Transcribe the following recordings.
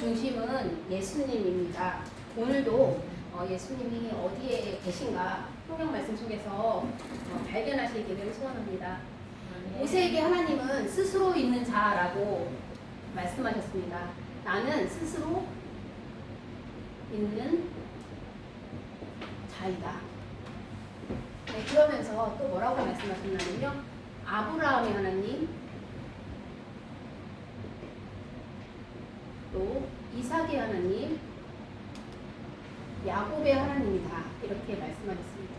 중심은 예수님입니다. 오늘도 예수님이 어디에 계신가 성경 말씀 속에서 발견하시기를 소원합니다. 모세에게 하나님은 스스로 있는 자라고 말씀하셨습니다. 나는 스스로 있는 자이다. 네, 그러면서 또 뭐라고 말씀하셨냐면요. 아브라함의 하나님, 또 이삭의 하나님, 야곱의 하나님이다. 이렇게 말씀하셨습니다.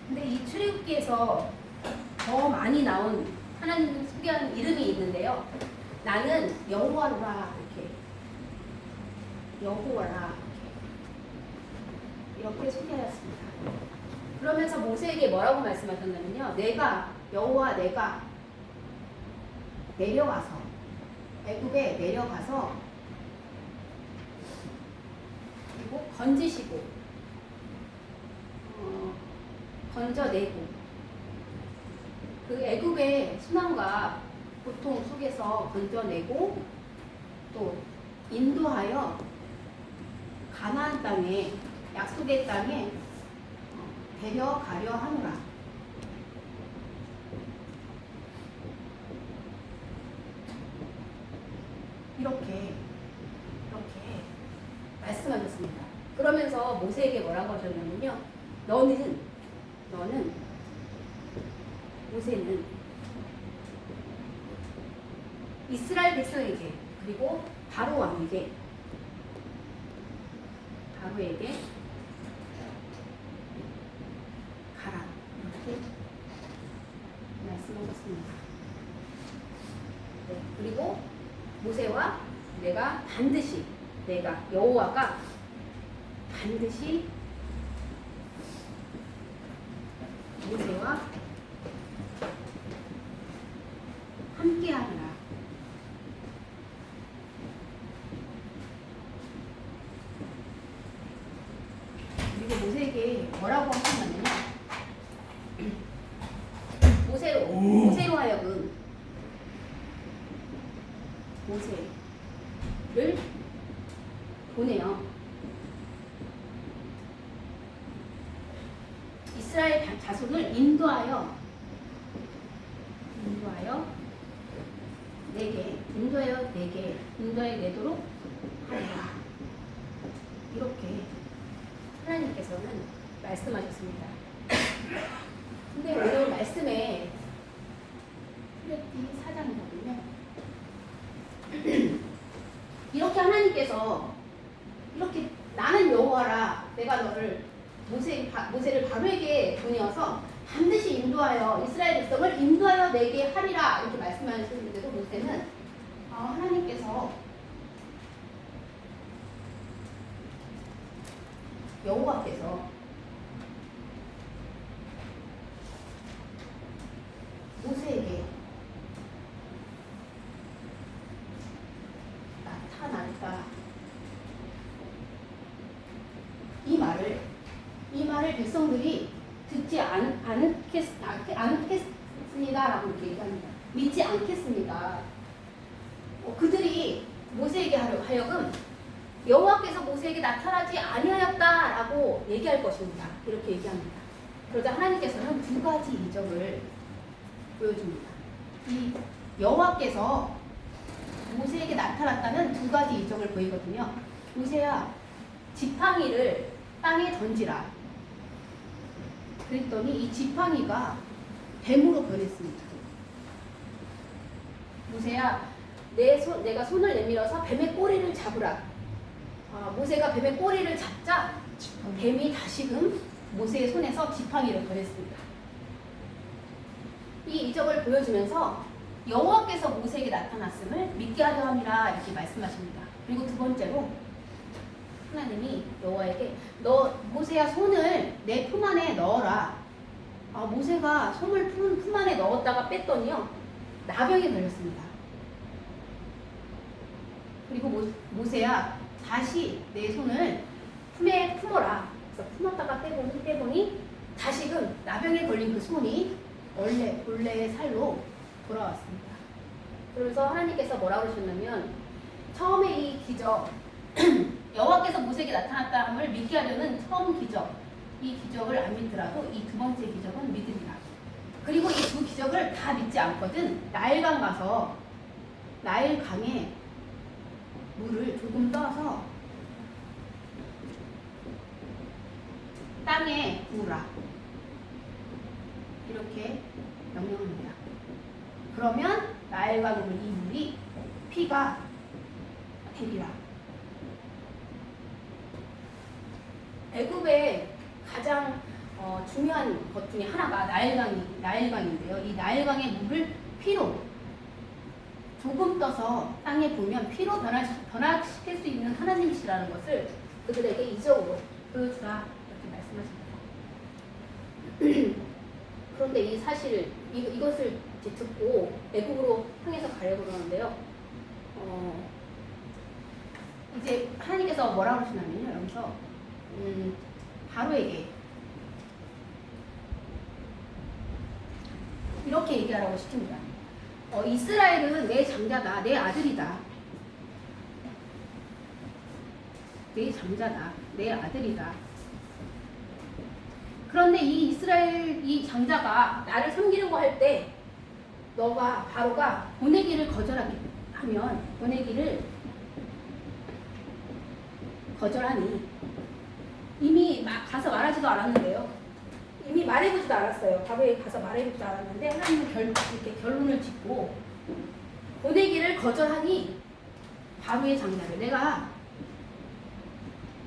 근데 이 출애굽기에서 더 많이 나온 하나님을 소개하는 이름이 있는데요. 나는 여호와라 이렇게 여호와라 이렇게 소개하였습니다. 그러면서 모세에게 뭐라고 말씀하셨냐면요. 내가 여호와 내가 내려가서 애굽에 내려가서 그리고 건지시고 건져내고 그 애굽의 순환과 고통 속에서 건져내고 또 인도하여 가나안 땅에 약속의 땅에 데려가려 하노라. 이렇게 말씀하셨습니다. 그러면서 모세에게 뭐라고 하셨냐면요. 너는 모세는 이스라엘 백성에게 그리고 바로 왕에게 바로에게 가라 이렇게 말씀하셨습니다. 네, 그리고 모세와 내가 여호와가 반드시 모세와 함께하리라. 그리고 모세에게 뭐라고 하셨냐면요. 모세로 하여금 모세를 보내요. 이스라엘 자손을 인도하여 내도록 하리라. 이렇게 하나님께서는 말씀하셨습니다. 근데 오늘 말씀에 출애굽기 4장이거든요. 이렇게 하나님께서 이렇게 나는 여호와라 내가 너를 모세를 바로에게 보내어서 반드시 인도하여 이스라엘 백성을 인도하여 내게 하리라 이렇게 말씀하셨는데도 모세는 하나님께서 여호와께서 모세에게 나타날까 이 말을 백성들이 듣지 않겠습니다라고 이렇게 얘기합니다. 믿지 않겠습니다. 그들이 모세에게 하여금 여호와께서 모세에게 나타나지 아니하였다라고 얘기할 것입니다. 이렇게 얘기합니다. 그러자 하나님께서는 두 가지 이적을 보여줍니다. 이 여호와께서 모세에게 나타났다는 두 가지 이적을 보이거든요. 모세야 지팡이를 땅에 던지라. 그랬더니 이 지팡이가 뱀으로 변했습니다. 모세야 내가 손을 내밀어서 뱀의 꼬리를 잡으라. 모세가 뱀의 꼬리를 잡자 뱀이 다시금 모세의 손에서 지팡이를 변했습니다. 이 이적을 보여주면서 여호와께서 모세에게 나타났음을 믿게 하려 함이라 이렇게 말씀하십니다. 그리고 두 번째로 하나님이 여호와에게 모세야 손을 내 품 안에 넣어라. 모세가 손을 품 안에 넣었다가 뺐더니요 나병이 걸렸습니다. 그리고 모세야 다시 내 손을 품에 품어라. 그래서 품었다가 빼보니 다시금 나병에 걸린 그 손이 본래의 살로 돌아왔습니다. 그래서 하나님께서 뭐라고 그러셨냐면 처음에 이 기적 여호와께서 모세에게 나타났다함을 믿게 하려는 처음 기적 이 기적을 안 믿더라도 이 두 번째 기적은 믿으리라. 그리고 이 두 기적을 다 믿지 않거든 나일강 가서 나일강에 물을 조금 떠서 땅에 부으라 이렇게 명령합니다. 그러면 나일강 이 물이 피가 되리라. 애굽의 가장 중요한 것 중에 하나가 나일강인데요. 이 나일강의 물을 피로 조금 떠서 땅에 부으면 피로 변화시킬 수 있는 하나님이시라는 것을 그들에게 이적으로 보여주라 이렇게 말씀하십니다. 그런데 이 사실 이것을 이제 듣고 애국으로 향해서 가려고 그러는데요. 이제 하나님께서 뭐라고 하시냐면요. 여기서 바로에게 이렇게 얘기하라고 시킵니다. 이스라엘은 내 장자다, 내 아들이다. 내 장자다, 내 아들이다. 그런데 이 이스라엘 이 장자가 나를 섬기려고 할 때 바로가 보내기를 거절하니 이미 가서 말하지도 않았는데요. 이미 말해보지도 않았어요. 바로에 가서 말해보지도 않았는데 하나님은 이렇게 결론을 짓고 보내기를 거절하니 바로의 장자를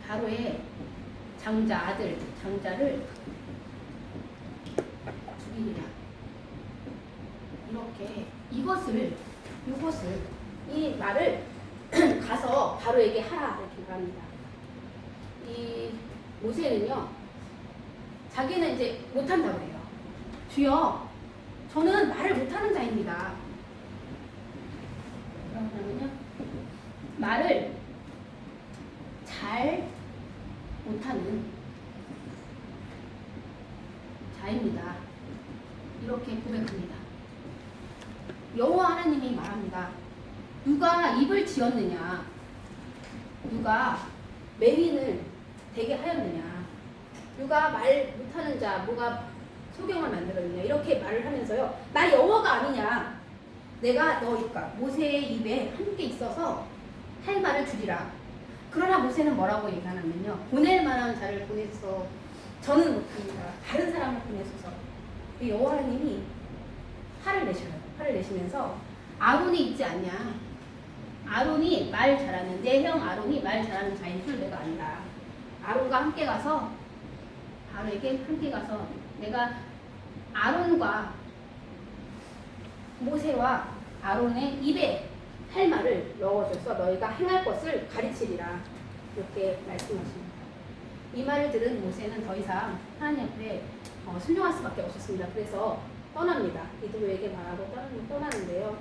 바로의 장자를 죽이리라. 이렇게 이것을 이 말을 가서 바로에게 하라 이렇게 말합니다. 이 모세는요 자기는 이제 못한다고 해요. 주여 저는 말을 못하는 자입니다. 그러면요 말을 잘 못하는 자입니다. 이렇게 고백합니다. 여호와 하나님이 말합니다. 누가 입을 지었느냐? 누가 맹인을 되게 하였느냐? 누가 말 못하는 자, 누가 소경을 만들었느냐? 이렇게 말을 하면서요. 나 여호와가 아니냐? 내가 너희가 모세의 입에 함께 있어서 할 말을 주리라. 그러나 모세는 뭐라고 얘기하냐면요. 보낼 만한 자를 보내서 저는 못합니다. 다른 사람을 보내소서. 여호와 하나님이 화를 내셔요. 화를 내시면서 아론이 있지 않냐? 아론이 말 잘하는 내 형 아론이 말 잘하는 자인 줄 내가 안다. 아론과 함께 가서 바로에게 함께 가서 내가 아론과 모세와 아론의 입에 할 말을 넣어줘서 너희가 행할 것을 가르치리라. 이렇게 말씀하십니다. 이 말을 들은 모세는 더 이상 하나님 앞에 순종할 수밖에 없었습니다. 그래서 떠납니다. 이드로에게 말하고 떠나는데요.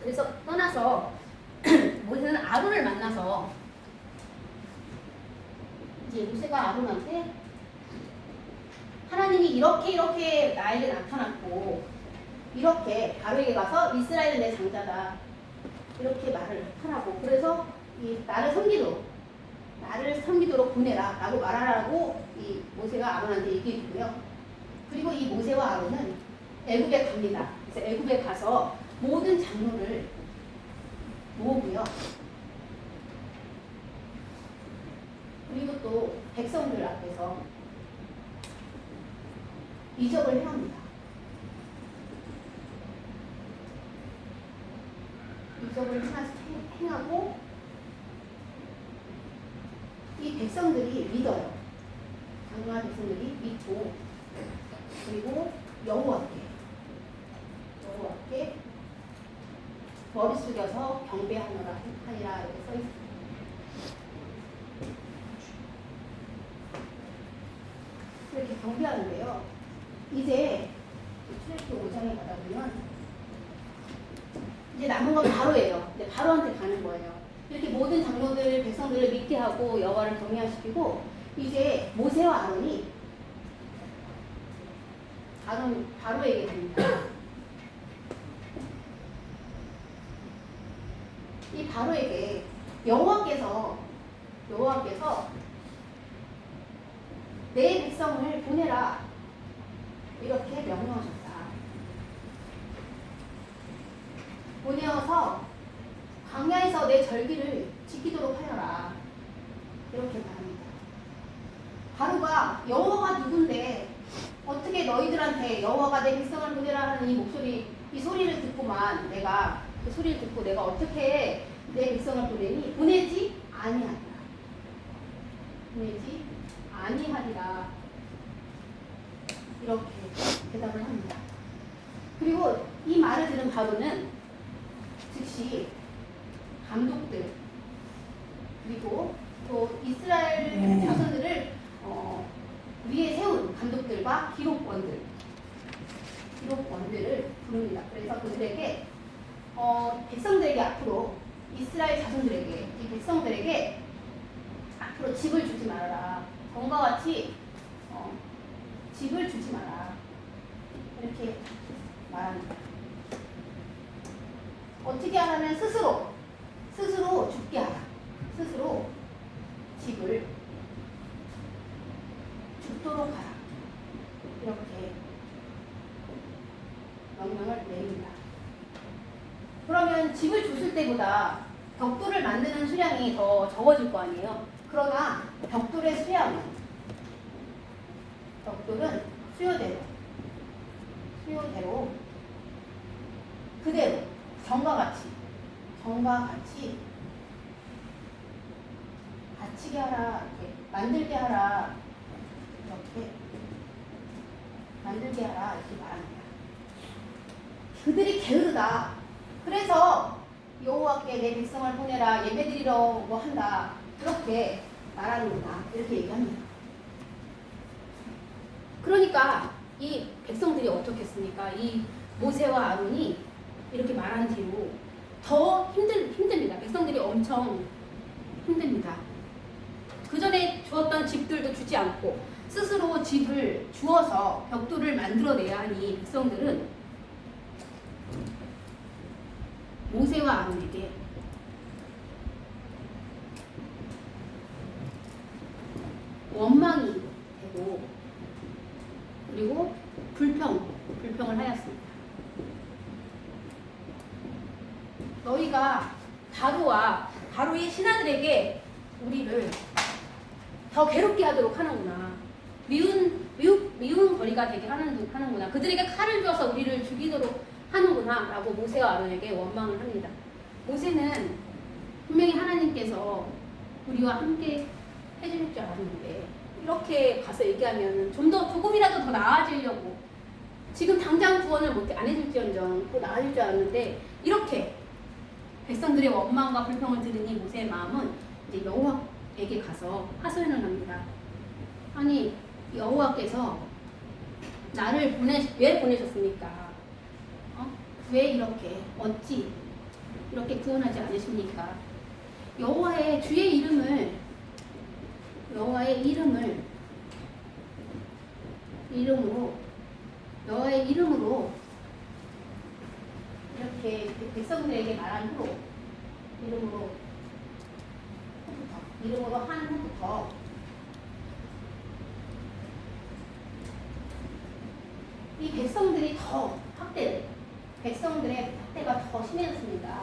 그래서 떠나서 모세는 아론을 만나서 이제 모세가 아론한테 하나님이 이렇게 나에게 나타났고 이렇게 바로에게 가서 이스라엘은 내 장자다 이렇게 말을 하라고 그래서 나를 섬기도록 보내라 라고 말하라고 이 모세가 아론한테 얘기해 주고요. 그리고 이 모세와 아론은 애굽에 갑니다. 그래서 애굽에 가서 모든 장로를 모으고요. 그리고 또 백성들 앞에서 이적을 행합니다. 이적을 행하고 이 백성들이 믿어요. 장로와 백성들이 믿고 그리고 여호와께 머리 숙여서 경배하노라 하니라 이렇게 써 있습니다. 이렇게 경배하는데요. 이제 출애굽기 5장에 가다 보면 이제 남은 건 바로예요. 이제 바로한테 가는 거예요. 이렇게 모든 장로들 백성들을 믿게 하고 여호와를 경외시키고 이제 모세와 아론이 바로에게 됩니다. 이 바로에게 여호와께서 내 백성을 보내라 이렇게 명령하셨다. 보내어서 광야에서 내 절기를 지키도록 하여라 이렇게 말합니다. 바로가 여호와가 누군데 어떻게 너희들한테 여호와가 내 백성을 보내라 하는 이 목소리, 이 소리를 듣고만 내가 그 소리를 듣고 내가 어떻게 내 백성을 보내니? 보내지 아니하리라. 보내지 아니하리라. 이렇게 대답을 합니다. 그리고 이 말을 들은 바로는 즉시 감독들 그리고 또 이스라엘 자손들을 위에 세운 감독들과 기록원들을 부릅니다. 그래서 그들에게 백성들에게 앞으로 이스라엘 자손들에게 이 백성들에게 앞으로 집을 주지 말아라. 전과 같이 집을 주지 마라. 이렇게 말합니다. 어떻게 하라면 스스로 죽게 하라. 스스로 집을 죽도록 하라. 이렇게 명령을 내립니다. 그러면 집을 줬을 때보다 벽돌을 만드는 수량이 더 적어질 거 아니에요. 그러나 벽돌은 수요대로 그대로 전과 같이 갇히게 하라, 이렇게 만들게 하라, 이렇게 말합니다. 그들이 게으르다. 그래서 여호와께 내 백성을 보내라, 예배드리려고 한다. 그렇게 말하는구나. 이렇게 얘기합니다. 그러니까 이 백성들이 어떻게 했습니까? 이 모세와 아론이 이렇게 말한 뒤로 더 힘듭니다. 백성들이 엄청 힘듭니다. 그 전에 주었던 집들도 주지 않고 스스로 집을 주어서 벽돌을 만들어내야 하니 백성들은 모세와 아론에게 원망이 되고 그리고 불평을 하였습니다. 너희가 바로의 신하들에게 우리를 더 괴롭게 하도록 하는구나. 미운 거리가 되게 하는구나. 그들에게 칼을 주어서 우리를 죽이도록 하는구나. 라고 모세와 아론에게 원망을 합니다. 모세는 분명히 하나님께서 우리와 함께 해줄 줄 알았는데 이렇게 가서 얘기하면 조금이라도 더 나아지려고 지금 당장 구원을 안 해줄지언정 더 나아질 줄 알았는데 이렇게 백성들의 원망과 불평을 들으니 모세의 마음은 이제 여호와에게 가서 하소연을 합니다. 아니 여호와께서 나를 왜 보내셨습니까? 왜 이렇게 어찌 이렇게 구원하지 않으십니까? 여호와의 이름으로 이렇게 백성들에게 말한 후로 이름으로 한 후부터 이 백성들의 학대가 더 심해졌습니다.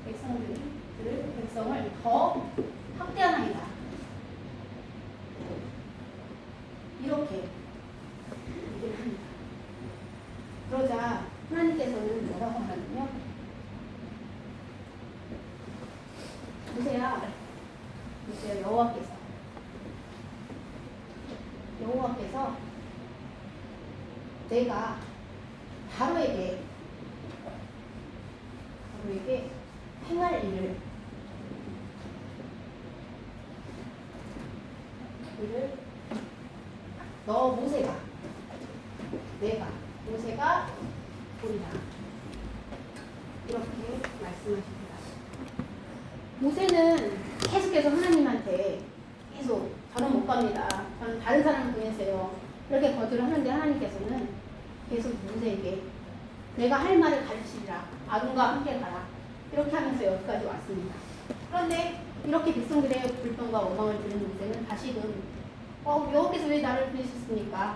백성을 더 학대하나이다. 이렇게 얘기를 합니다. 그러자 하나님께서는 뭐라고 하냐면요. 모세야 여호와께서 내가 바로에게 행할 일을 모세가 보리라. 이렇게 말씀하십니다. 모세는 계속해서 하나님한테 저는 못 갑니다. 저는 다른 사람을 보내세요. 이렇게 거절을 하는데 하나님께서는 계속 모세에게 내가 할 말을 가르치리라. 아론과 함께 가라. 이렇게 하면서 여기까지 왔습니다. 그런데 이렇게 백성들의 불평과 원망을 들은 모세는 다시금 여호와께서 왜 나를 보내셨습니까?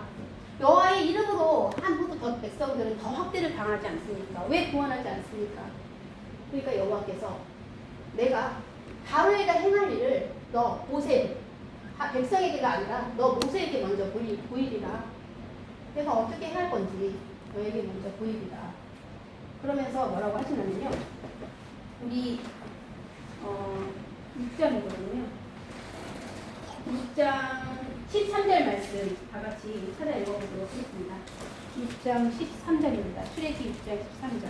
여호와의 이름으로 한 후도 더 백성들은 더 학대를 당하지 않습니까? 왜 구원하지 않습니까? 그러니까 여호와께서 내가 바로에게 행할 일을 너 모세 백성에게가 아니라 너 모세에게 먼저 보이리라. 내가 어떻게 할 건지 너에게 먼저 보이리라. 그러면서 뭐라고 하시냐면요. 우리 6장이거든요. 6장 13절 말씀 다 같이 찾아 읽어보도록 하겠습니다. 6장 13절입니다. 출애굽기 6장 13절.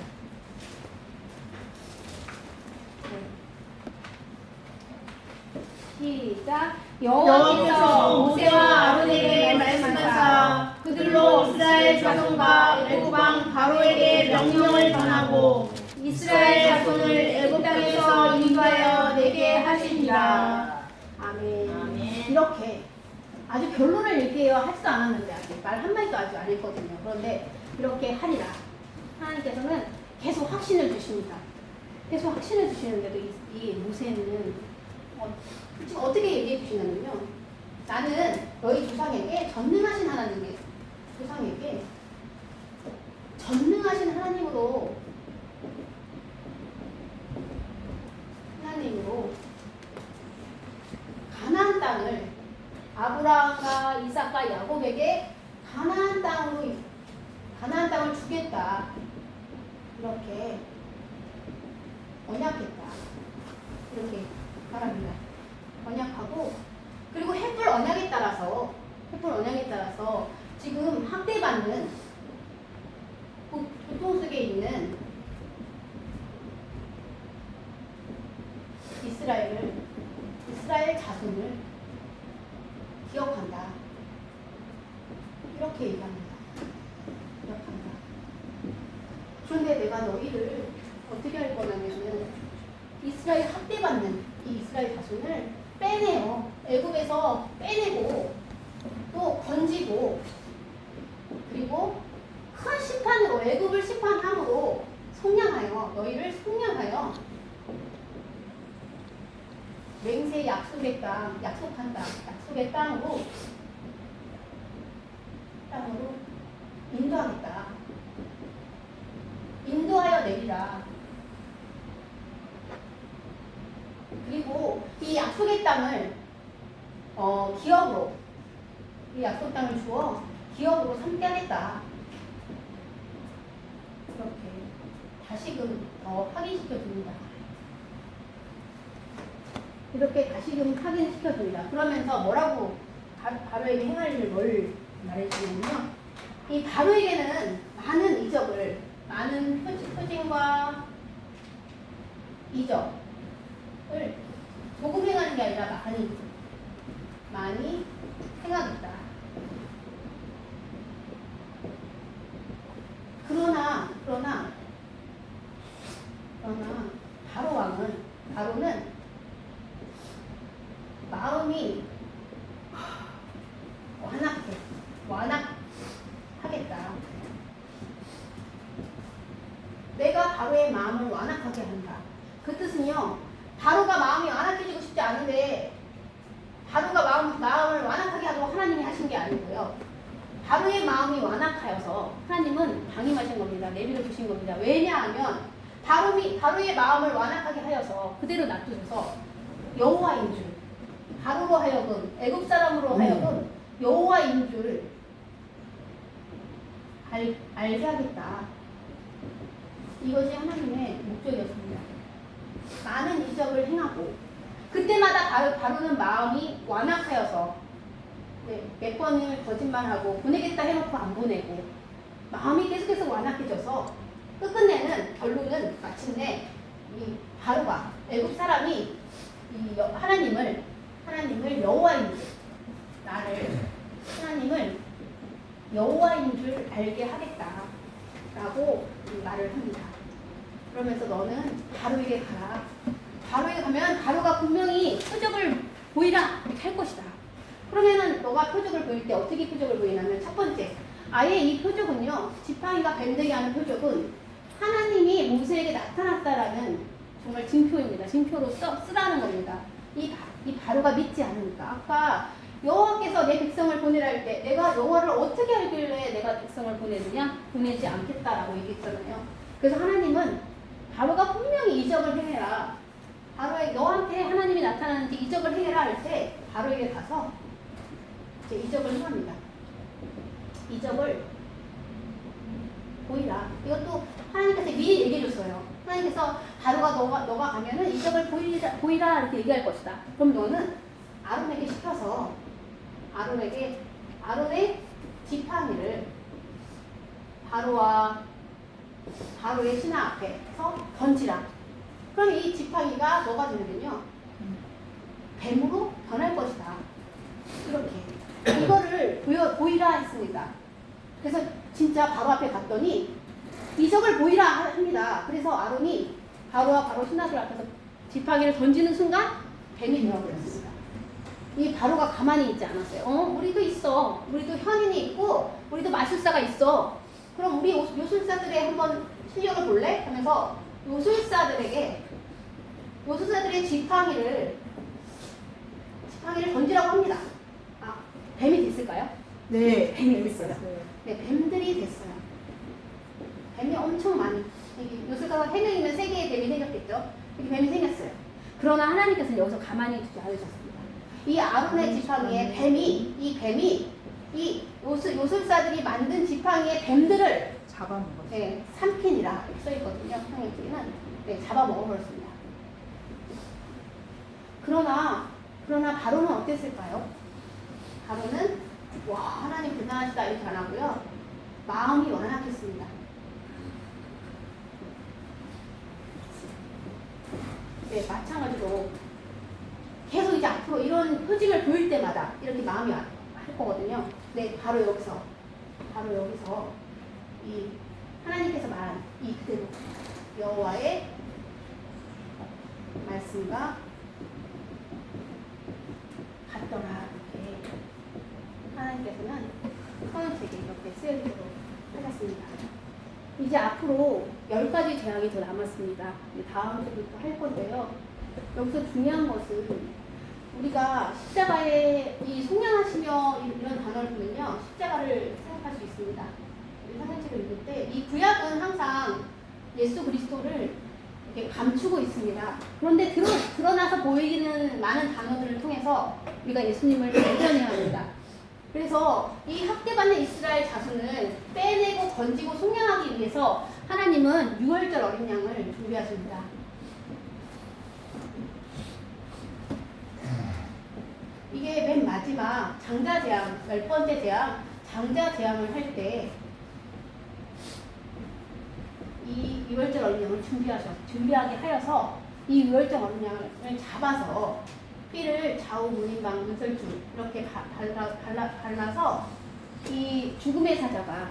시작. 여호와께서 모세와 아론에게 말씀하사 그들로 이스라엘 자손과 애굽 왕 바로에게 명령을 전하고 이스라엘 자손을 애굽 땅에서 인도하여 내게 하시니라. 아멘. 아멘. 이렇게 아주 결론을 얘기해요. 하지도 않았는데 아직 말 한마디도 아직 안 했거든요. 그런데 이렇게 하리라. 하나님께서는 계속 확신을 주십니다. 계속 확신을 주시는데도 이 모세는 지금 어떻게 얘기해 주시냐면요. 나는 너희 조상에게 전능하신 하나님의 조상에게 전능하신 하나님으로 가나안 땅을 아브라함과 이삭과 야곱에게 가나안 땅을 주겠다. 이렇게 언약했다. 이렇게 말합니다. 언약하고 그리고 햇불 언약에 따라서 지금 학대받는 고통 속에 있는 이스라엘 자손을 기억한다. 이렇게 얘기합니다. 기억한다. 그런데 내가 너희를 어떻게 할 거냐면은 이스라엘 학대받는 이 이스라엘 자손을 빼내요. 애굽에서 빼내고 또 건지고 그리고 큰 심판으로 애굽을 심판함으로 너희를 속량하여 맹세 약속의 땅으로 인도하겠다. 인도하여 내리라. 그리고 이 약속의 땅을 기업으로 이 약속 땅을 주어 기업으로 삼게 하겠다. 이렇게 다시금 확인시켜 줍니다. 이렇게 다시금 확인시켜 줍니다. 그러면서 뭐라고 바로에게 행할 일을 뭘 말해주냐면요. 이 바로에게는 많은 이적을, 많은 표징과 이적을 조금 행하는 게 아니라 많이 행하겠다. 그러나 바로는 마음이 완악하겠다. 내가 바로의 마음을 완악하게 한다. 그 뜻은요, 바로가 마음이 완악해지고 싶지 않은데 바로가 마음을 완악하게 하도록 하나님이 하신 게 아니고요. 바로의 마음이 완악하여서 하나님은 방임하신 겁니다. 내버려 두신 겁니다. 왜냐하면 바로의 마음을 완악하게 하여서 그대로 놔두셔서 여호와인 줄, 바로로 하여금, 애굽 사람으로 하여금 여호와인 줄 알게 하겠다. 이것이 하나님의 목적이었습니다. 많은 이적을 행하고 그때마다 바로는 마음이 완악하여서 몇 번을 거짓말하고 보내겠다 해놓고 안 보내고 마음이 계속해서 완악해져서 끝끝내는 결론은 마침내 이 바로가 애굽 사람이 이 하나님을 여호와인 줄, 하나님을 여호와인 줄 알게 하겠다라고 말을 합니다. 그러면서 너는 바로에게 가라. 바로에 가면 바로가 분명히 표적을 보이라 이렇게 할 것이다. 그러면은 너가 표적을 보일 때 어떻게 표적을 보이냐면 첫 번째, 아예 이 표적은요, 지팡이가 뱀되게 하는 표적은 하나님이 모세에게 나타났다라는 정말 징표입니다. 징표로 쓰라는 겁니다. 이 바로가 믿지 않으니까. 아까 여호와께서 내 백성을 보내라 할 때 내가 여호와를 어떻게 알길래 내가 백성을 보내느냐? 보내지 않겠다라고 얘기했잖아요. 그래서 하나님은 바로가 분명히 이적을 행해라. 바로에 너한테 하나님이 나타나는지 이적을 행해라 할 때 바로에게 가서 이제 이적을 행합니다. 이적을 보이라. 이것도 하나님께서 미리 얘기해줬어요. 하나님께서 바로가 너가 가면은 이적을 보이라 이렇게 얘기할 것이다. 그럼 너는 아론에게 시켜서 아론의 지팡이를 바로의 신하 앞에서 던지라. 그럼 이 지팡이가 뭐가 되냐면요, 뱀으로 변할 것이다. 이렇게 이거를 보이라 했습니다. 그래서 진짜 바로 앞에 갔더니 이적을 보이라 합니다. 그래서 아론이 바로와 바로 신하들 앞에서 지팡이를 던지는 순간 뱀이 되어버렸습니다. 이 바로가 가만히 있지 않았어요. 우리도 있어. 우리도 현인이 있고 우리도 마술사가 있어. 그럼 우리 요술사들의 한번 실력을 볼래? 하면서 요술사들의 지팡이를 던지라고 합니다. 뱀이 됐을까요? 네. 뱀이 됐어요. 네, 뱀들이 됐어요. 뱀이 엄청 많이. 요술가가 3명이면 3개의 뱀이 생겼겠죠? 이렇게 뱀이 생겼어요. 그러나 하나님께서는 여기서 가만히 두지 않으셨습니다. 이 아론의 지팡이에 뱀이 이 요술사들이 만든 지팡이의 뱀들을 잡아먹었어요. 네, 삼킨이라 이렇게 써있거든요. 성경에는 네, 잡아먹어버렸습니다. 그러나 바로는 어땠을까요? 바로는 와, 하나님 대단하시다 이렇게 안 하고요, 마음이 완악했습니다. 네, 마찬가지로 계속 이제 앞으로 이런 표징을 보일 때마다 이렇게 마음이 할 거거든요. 네, 바로 여기서 이 하나님께서 말한 이 그대로 여호와의 말씀과 같더라. 이렇게 하나님께서는 선언책에 이렇게 쓰여지도록 하셨습니다. 이제 앞으로 10가지 재앙이 더 남았습니다. 다음 주부터 할 건데요. 여기서 중요한 것은 우리가 십자가에 이 속량하시며 이런 단어를 보면요, 십자가를 생각할 수 있습니다. 우리 사상책을 읽을 때 이 구약은 항상 예수 그리스도를 이렇게 감추고 있습니다. 그런데 드러나서 보이는 많은 단어들을 통해서 우리가 예수님을 발견해야 합니다. 그래서 이 학대받는 이스라엘 자손을 빼내고 건지고 속량하기 위해서 하나님은 6월절 어린 양을 준비하십니다. 이게 맨 마지막 장자재앙, 10번째 재앙, 장자재앙을 할 때 이 6월절 어린 양을 준비하게 하여서 이 6월절 어린 양을 잡아서 피를 좌우 문인방 문설주 이렇게 발라서 이 죽음의 사자가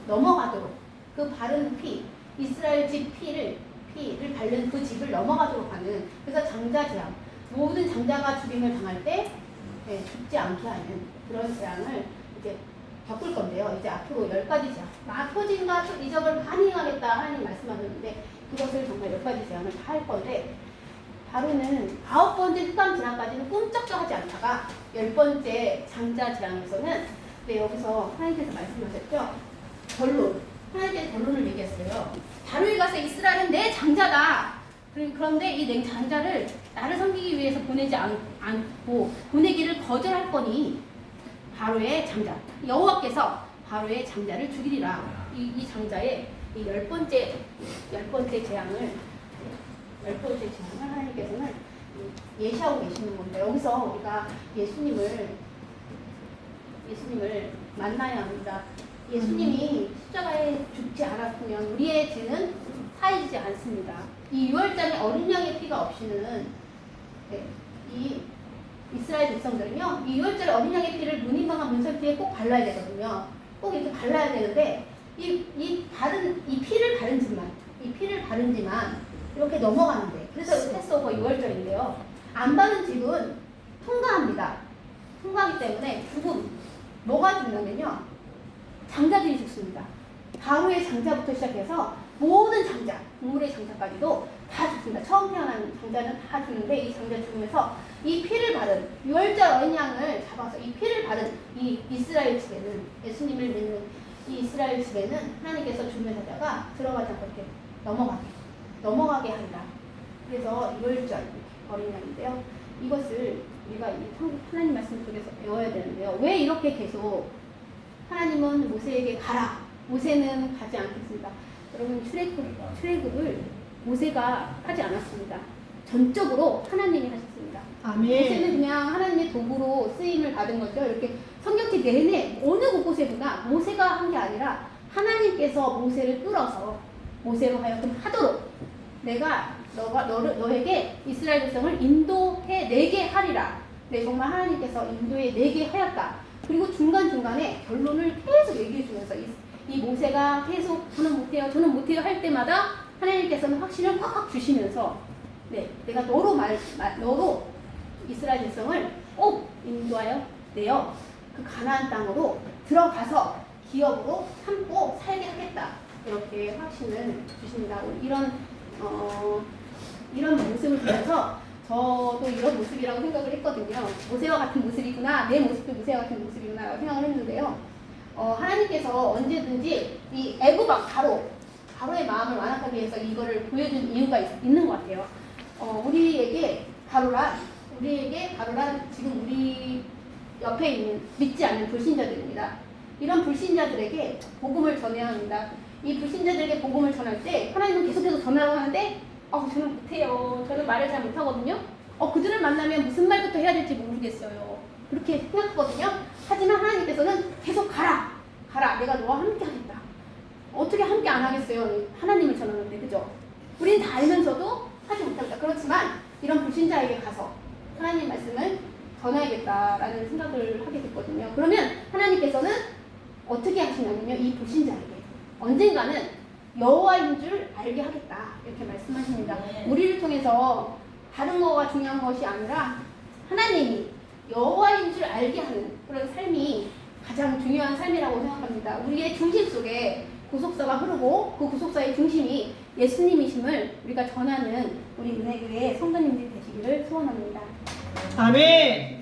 넘어가도록, 그 바른 피, 이스라엘 집 피를 바른 그 집을 넘어가도록 하는, 그래서 장자재앙, 모든 장자가 죽임을 당할 때 죽지 않게 하는 그런 재앙을 이제 겪을 건데요. 이제 앞으로 10가지 재앙, 표징과 이적을 많이 행하겠다 하나님 말씀하셨는데 그것을 정말 10가지 재앙을 다 할 건데, 바로는 9번째 흑암 재앙까지는 꿈쩍도 하지 않다가 10번째 장자 재앙에서는 여기서 하나님께서 말씀하셨죠. 하나님께서 결론을 얘기했어요. 바로에 가서 이스라엘은 내 장자다. 그런데 이 내 장자를 나를 섬기기 위해서 보내지 않고 보내기를 거절할 거니 바로의 장자, 여호와께서 바로의 장자를 죽이리라. 이 장자의 이 10번째 재앙을 하나님께서는 예시하고 계시는 건데, 여기서 우리가 예수님을 만나야 합니다. 예수님이 십자가에 죽지 않았으면 우리의 죄는 사해지지 않습니다. 이 6월절의 어린 양의 피가 없이는 이 이스라엘 백성들은요, 이 6월절의 어린 양의 피를 문인방과 문설주에 꼭 발라야 되거든요. 꼭 이렇게 발라야 되는데 이 피를 바른 지만 이렇게 넘어가는데, 그래서 패스오버 6월절인데요. 안 바른 집은 통과합니다. 통과하기 때문에 죽음, 뭐가 죽냐면요. 장자들이 죽습니다. 바로의 장자부터 시작해서 모든 장자, 동물의 장자까지도 다 죽습니다. 처음 태어난 장자는 다 죽는데 이 장자 죽으면서 이 피를 바른 유월절 어린 양을 잡아서 이 피를 바른 이 이스라엘 집에는 예수님을 믿는 이 이스라엘 집에는 하나님께서 주면에다가 들어가지 않고 이렇게 넘어가게 하리라. 그래서 유월절 어린 양인데요. 이것을 우리가 이 하나님 말씀 속에서 배워야 되는데요. 왜 이렇게 계속 하나님은 모세에게 가라. 모세는 가지 않겠습니다. 여러분 출애굽을 모세가 하지 않았습니다. 전적으로 하나님이 하셨습니다. 아멘. 모세는 그냥 하나님의 도구로 쓰임을 받은 거죠. 이렇게 성경책 내내 어느 곳곳에 보나 모세가 한 게 아니라 하나님께서 모세를 끌어서 모세로 하여금 하도록 내가 너에게 이스라엘 백성을 인도해 내게 하리라. 네, 정말 하나님께서 인도해 내게 하였다. 그리고 중간중간에 결론을 계속 얘기해 주면서 이 모세가 계속 저는 못해요 할 때마다 하나님께서는 확신을 확 주시면서 네, 내가 너로 이스라엘 백성을 꼭 인도하여 내어 그 가나안 땅으로 들어가서 기업으로 삼고 살게 하겠다. 이렇게 확신을 주십니다. 이런 모습을 보면서 저도 이런 모습이라고 생각을 했거든요. 모세와 같은 모습이구나, 내 모습도 모세와 같은 모습이구나 생각을 했는데요. 하나님께서 언제든지 이 애굽 바로의 마음을 완악하기 위해서 이거를 보여준 이유가 있는 것 같아요. 우리에게 바로란 지금 우리 옆에 있는 믿지 않는 불신자들입니다. 이런 불신자들에게 복음을 전해야 합니다. 이 불신자들에게 복음을 전할 때 하나님은 계속해서 전하라고 하는데 저는 못해요. 저는 말을 잘 못하거든요. 그들을 만나면 무슨 말부터 해야 될지 모르겠어요. 그렇게 생각하거든요. 하지만 하나님께서는 계속 가라. 내가 너와 함께 하겠다. 어떻게 함께 안 하겠어요? 하나님을 전하는데, 그죠? 우리는 다 알면서도 하지 못합니다. 그렇지만 이런 불신자에게 가서 하나님 말씀을 전해야겠다라는 생각을 하게 됐거든요. 그러면 하나님께서는 어떻게 하시냐면요. 이 불신자에게 언젠가는 여호와인 줄 알게 하겠다. 이렇게 말씀하십니다. 우리를 통해서 다른 거가 중요한 것이 아니라 하나님이 여호와인 줄 알게 하는 그런 삶이 가장 중요한 삶이라고 생각합니다. 우리의 중심 속에 구속사가 흐르고 그 구속사의 중심이 예수님이심을 우리가 전하는 우리 은혜교회 성도님들이 되시기를 소원합니다. 아멘.